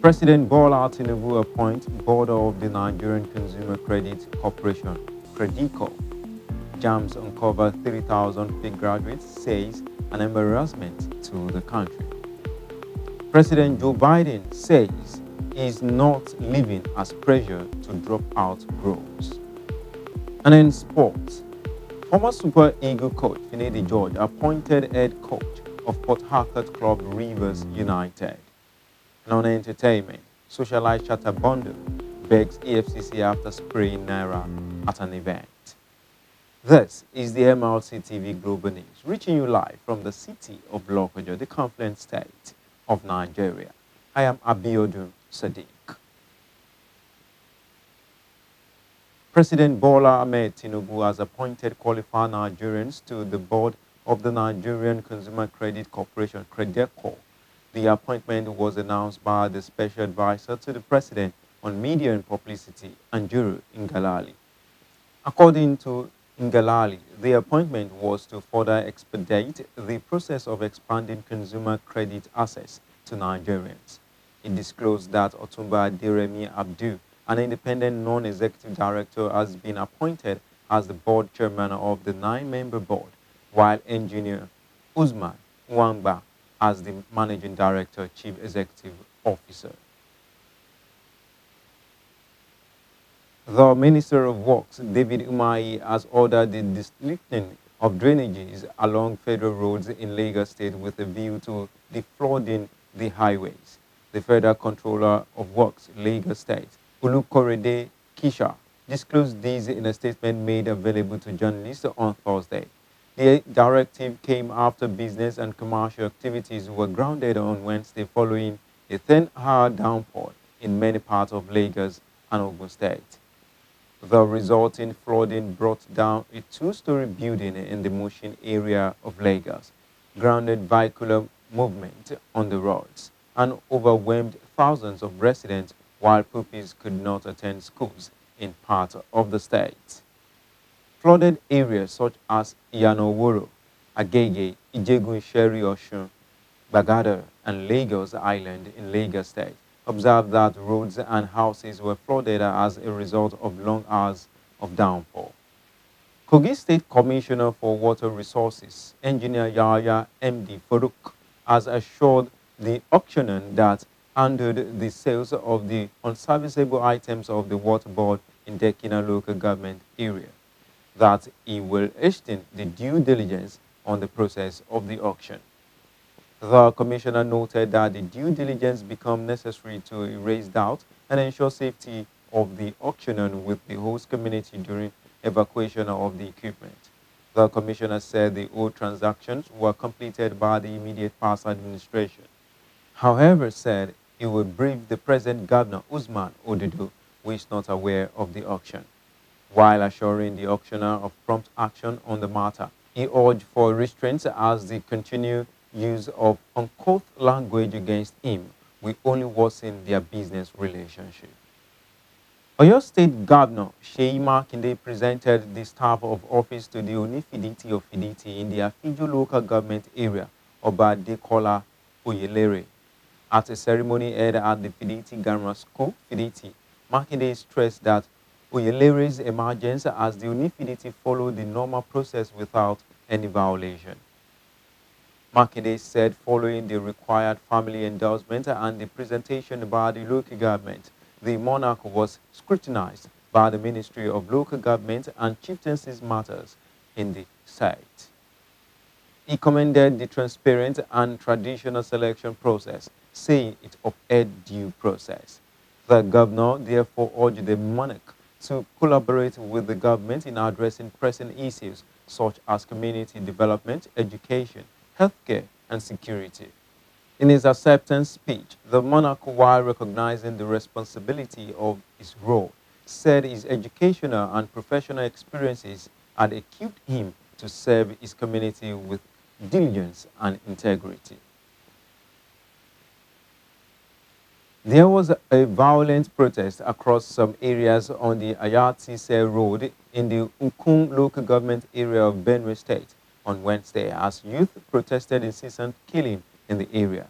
President Bola Tinubu appoints board of the Nigerian Consumer Credit Corporation, Credico. JAMS uncover 3,000 fake graduates, says an embarrassment to the country. President Joe Biden says he is not living as pressure to drop out grows. And in sports, former Super Eagle coach Finidi George appointed head coach of Port Harcourt club Rivers United. And on entertainment, socialite Shatta Bundle begs EFCC after spraying Naira at an event. This is the MLC TV Global News, reaching you live from the city of Lokoja, the confluent state of Nigeria. I am Abiodun Sadiq. President Bola Ahmed Tinubu has appointed qualified Nigerians to the board of the Nigerian Consumer Credit Corporation, Credeco. The appointment was announced by the special advisor to the president on media and publicity, Anjuru Ngalali. According to Ngalali, the appointment was to further expedite the process of expanding consumer credit access to Nigerians. It disclosed that Otumba Aderemi Abdu, an independent non-executive director, has been appointed as the board chairman of the 9-member board, while engineer Usman Wangba as the managing director, chief executive officer. The Minister of Works, David Umahi, has ordered the deslifting of drainages along federal roads in Lagos State with a view to deflooding the highways. The Federal Controller of Works, Lagos State, Olukorede Kisha, disclosed this in a statement made available to journalists on Thursday. The directive came after business and commercial activities were grounded on Wednesday following a 10-hour downpour in many parts of Lagos and Ogun State. The resulting flooding brought down a 2-story building in the Mushin area of Lagos, grounded vehicular movement on the roads, and overwhelmed thousands of residents while pupils could not attend schools in parts of the state. Flooded areas such as Yanoworo, Agege, Ijegun Sheri Oshun, Bagada, and Lagos Island in Lagos State observed that roads and houses were flooded as a result of long hours of downpour. Kogi State Commissioner for Water Resources, Engineer Yahya MD Faruk, has assured the auctioneer that handled the sales of the unserviceable items of the water board in Dekina local government area that he will hasten the due diligence on the process of the auction. The commissioner noted that the due diligence becomes necessary to erase doubt and ensure safety of the auctioneer with the host community during evacuation of the equipment. The commissioner said the old transactions were completed by the immediate past administration. However, said he will brief the present governor Usman Odudu, who is not aware of the auction. While assuring the auctioneer of prompt action on the matter, he urged for restraints as the continued use of uncouth language against him will only worsen their business relationship. Oyo State Governor Seyi Makinde presented the staff of office to the Onifiditi of Fiditi in the Afijo local government area, Oba Dekola Oyelere. At a ceremony held at the Fiditi Grammar School, Fiditi, Makinde stressed that Oyelere's emergence as the Onifiditi followed the normal process without any violation. Makinde said following the required family endorsement and the presentation by the local government, the monarch was scrutinized by the Ministry of Local Government and Chieftaincy Matters in the state. He commended the transparent and traditional selection process, saying it upheld due process. The governor therefore urged the monarch to collaborate with the government in addressing pressing issues such as community development, education, healthcare, and security. In his acceptance speech, the monarch, while recognizing the responsibility of his role, said his educational and professional experiences had equipped him to serve his community with diligence and integrity. There was a violent protest across some areas on the Ayatise Road in the Ukun local government area of Benue State on Wednesday as youth protested incessant killing in the area.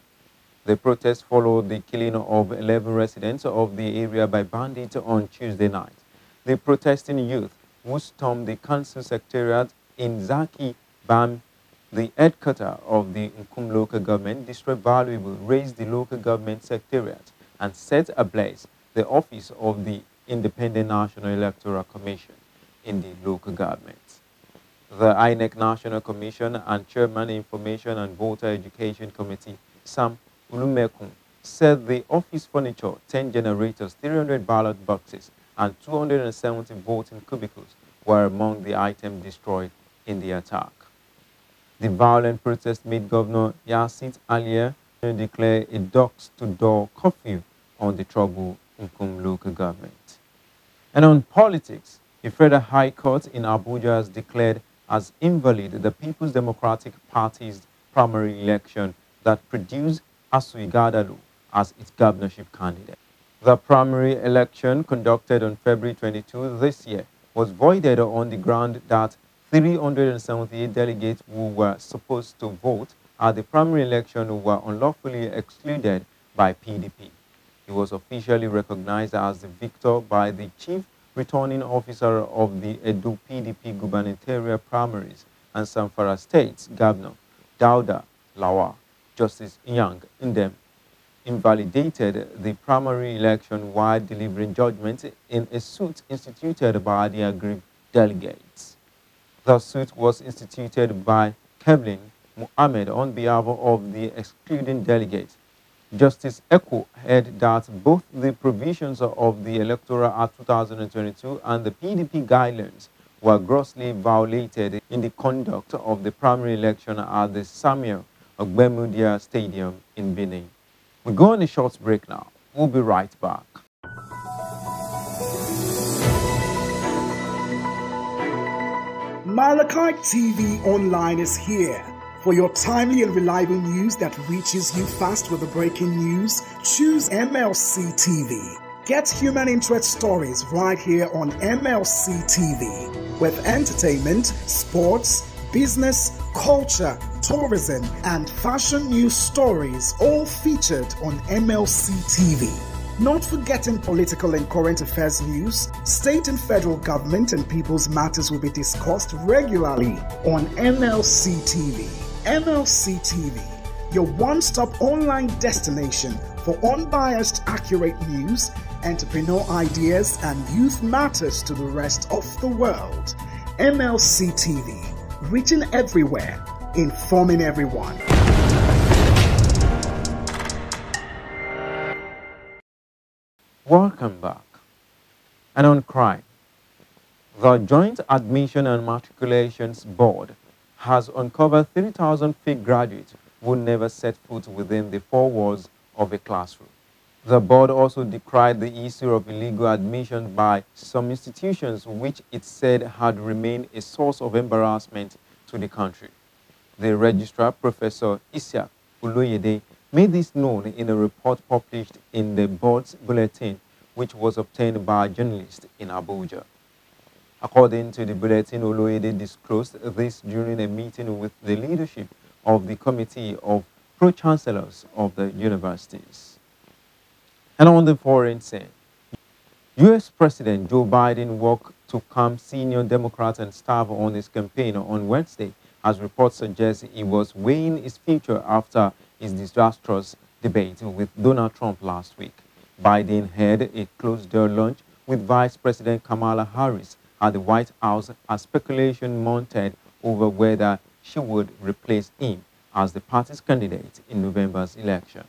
The protest followed the killing of 11 residents of the area by bandits on Tuesday night. The protesting youth who stormed the council secretariat in Zaki Bam, the headquarters of the Nkum local government, destroyed valuable, razed the local government secretariat, and set ablaze the office of the Independent National Electoral Commission in the local government. The INEC National Commission and Chairman Information and Voter Education Committee, Sam Ulumekun, said the office furniture, 10 generators, 300 ballot boxes, and 270 voting cubicles were among the items destroyed in the attack. The violent protest made Governor Yacine Alier declare a dusk-to-door curfew on the troubled Nkum local government. And on politics, the Federal High Court in Abuja has declared as invalid the People's Democratic Party's primary election that produced Asu Igadalu as its governorship candidate. The primary election conducted on February 22 this year was voided on the ground that 378 delegates who were supposed to vote at the primary election were unlawfully excluded by PDP. He was officially recognized as the victor by the chief returning officer of the Edo PDP gubernatorial primaries and Zamfara State's governor, Dauda Lawal. Justice Yang Ndem invalidated the primary election while delivering judgment in a suit instituted by the aggrieved delegates. The suit was instituted by Kevlin Muhammad on behalf of the excluding delegates. Justice Eko held that both the provisions of the Electoral Act 2022 and the PDP guidelines were grossly violated in the conduct of the primary election at the Samuel Ogbemudia Stadium in Benin. We go on a short break now. We'll be right back. Malachite TV Online is here. For your timely and reliable news that reaches you fast with the breaking news, choose MLC TV. Get human interest stories right here on MLC TV with entertainment, sports, business, culture, tourism, and fashion news stories all featured on MLC TV. Not forgetting political and current affairs news, state and federal government and people's matters will be discussed regularly on MLC TV. MLC TV, your one-stop online destination for unbiased, accurate news, entrepreneur ideas, and youth matters to the rest of the world. MLC TV, reaching everywhere, informing everyone. Welcome back. And on crime, the Joint Admission and Matriculations Board has uncovered 3,000 fake graduates who never set foot within the four walls of a classroom. The board also decried the issue of illegal admission by some institutions which it said had remained a source of embarrassment to the country. The registrar, Professor Isiaq Oloyede, made this known in a report published in the board's bulletin, which was obtained by a journalist in Abuja. According to the bulletin, Oloyede disclosed this during a meeting with the leadership of the Committee of Pro-Chancellors of the universities. And on the foreign scene, U.S. President Joe Biden worked to calm senior Democrats and staff on his campaign on Wednesday, as reports suggest he was weighing his future after his disastrous debate with Donald Trump last week. Biden had a closed-door lunch with Vice President Kamala Harris at the White House as speculation mounted over whether she would replace him as the party's candidate in November's election.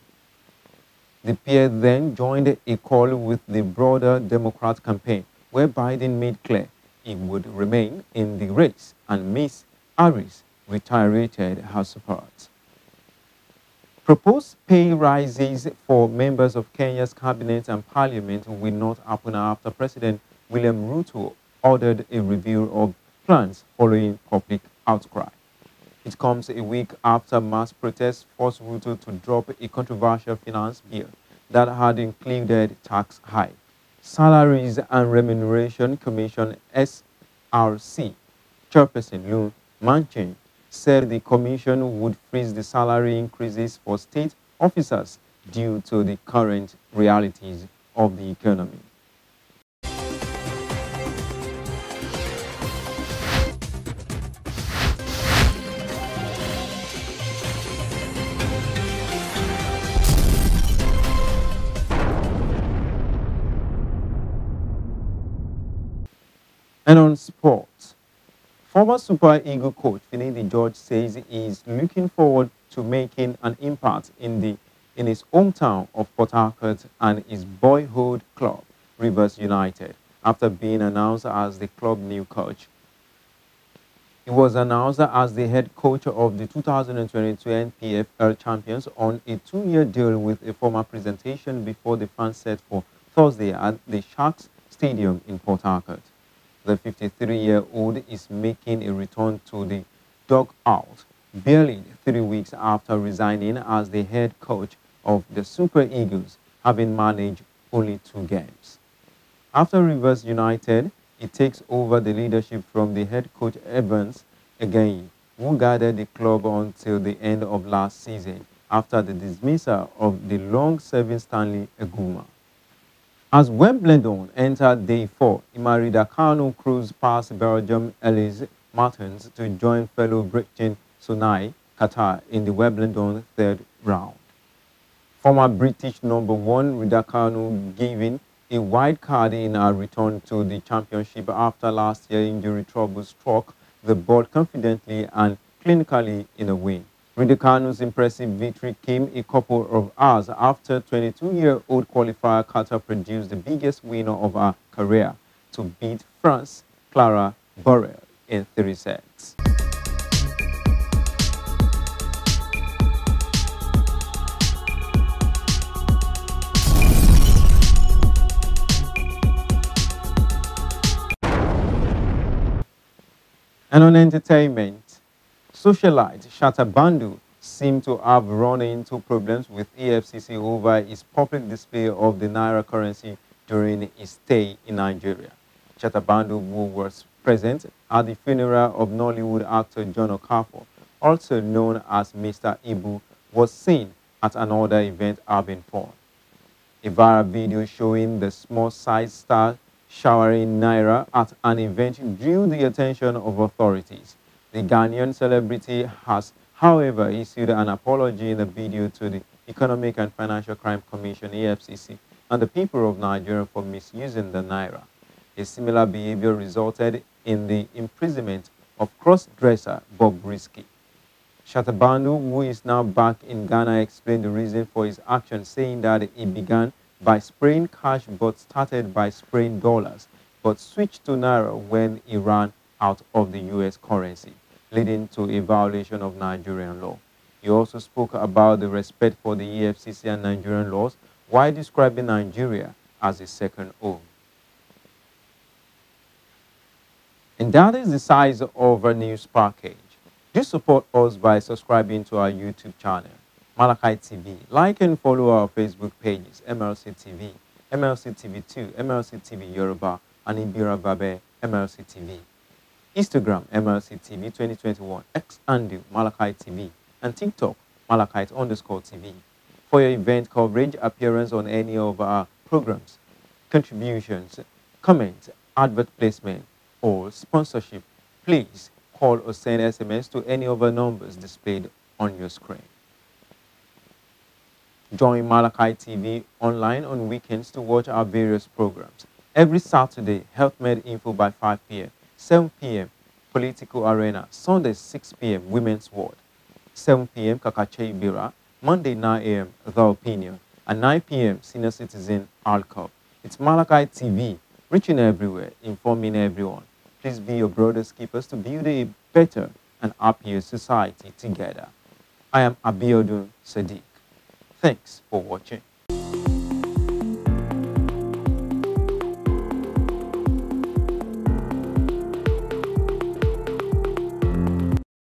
The pair then joined a call with the broader Democrat campaign, where Biden made clear he would remain in the race, and Ms. Harris reiterated her support. Proposed pay rises for members of Kenya's cabinet and parliament will not happen after President William Ruto ordered a review of plans following public outcry. It comes a week after mass protests forced Ruto to drop a controversial finance bill that had included tax hike. Salaries and Remuneration Commission SRC Chairperson Lou Manchin said the commission would freeze the salary increases for state officers due to the current realities of the economy. And on sports, former Super Eagle coach Finidi George says he is looking forward to making an impact in his hometown of Port Harcourt and his boyhood club, Rivers United, after being announced as the club new coach. He was announced as the head coach of the 2022 NPFL champions on a 2-year deal with a formal presentation before the fans set for Thursday at the Sharks Stadium in Port Harcourt. The 53-year-old is making a return to the dugout barely 3 weeks after resigning as the head coach of the Super Eagles, having managed only 2 games. After Rivers United, he takes over the leadership from the head coach Evans Again, who guided the club until the end of last season after the dismissal of the long-serving Stanley Aguma. As Wimbledon entered day 4, Imari Raducanu cruised past Belgium Elise Martens to join fellow Britain Sunai Qatar in the Wimbledon third round. Former British #1 Raducanu giving a wild card in her return to the championship after last year's injury trouble struck the board confidently and clinically in a win. Raducanu's impressive victory came a couple of hours after 22-year-old qualifier Qatar produced the biggest winner of her career to beat France Clara Burel in 3 sets. And on entertainment, socialite Shatta Bandu seemed to have run into problems with EFCC over his public display of the Naira currency during his stay in Nigeria. Shatta Bandu, who was present at the funeral of Nollywood actor John Okafor, also known as Mr. Ibu, was seen at another event having fun. A viral video showing the small-sized star showering Naira at an event drew the attention of authorities. The Ghanaian celebrity has, however, issued an apology in the video to the Economic and Financial Crime Commission, EFCC, and the people of Nigeria for misusing the Naira. A similar behavior resulted in the imprisonment of cross-dresser Bob Risky. Shatta Bandu, who is now back in Ghana, explained the reason for his action, saying that he began by spraying cash but started by spraying dollars, but switched to Naira when he ran out of the US currency, leading to a violation of Nigerian law. He also spoke about the respect for the EFCC and Nigerian laws while describing Nigeria as a second home. And that is the size of our news package. Do support us by subscribing to our YouTube channel, Malachi TV. Like and follow our Facebook pages, MLC TV, MLC TV 2, MLC TV Yoruba, and Ibira Babe, MLC TV. Instagram, MLC TV 2021, X handle, Malachi TV, and TikTok, Malachite_TV. For your event coverage, appearance on any of our programs, contributions, comments, advert placement, or sponsorship, please call or send SMS to any of our numbers displayed on your screen. Join Malachi TV online on weekends to watch our various programs. Every Saturday, Health Med Info by 5 p.m., 7 p.m., Political Arena, Sunday 6 p.m., Women's Ward, 7 p.m., Kakache Bira, Monday 9 a.m., The Opinion, and 9 p.m., Senior Citizen Alcop. It's Malachi TV, reaching everywhere, informing everyone. Please be your brothers keepers to build a better and happier society together. I am Abiodun Sadiq. Thanks for watching.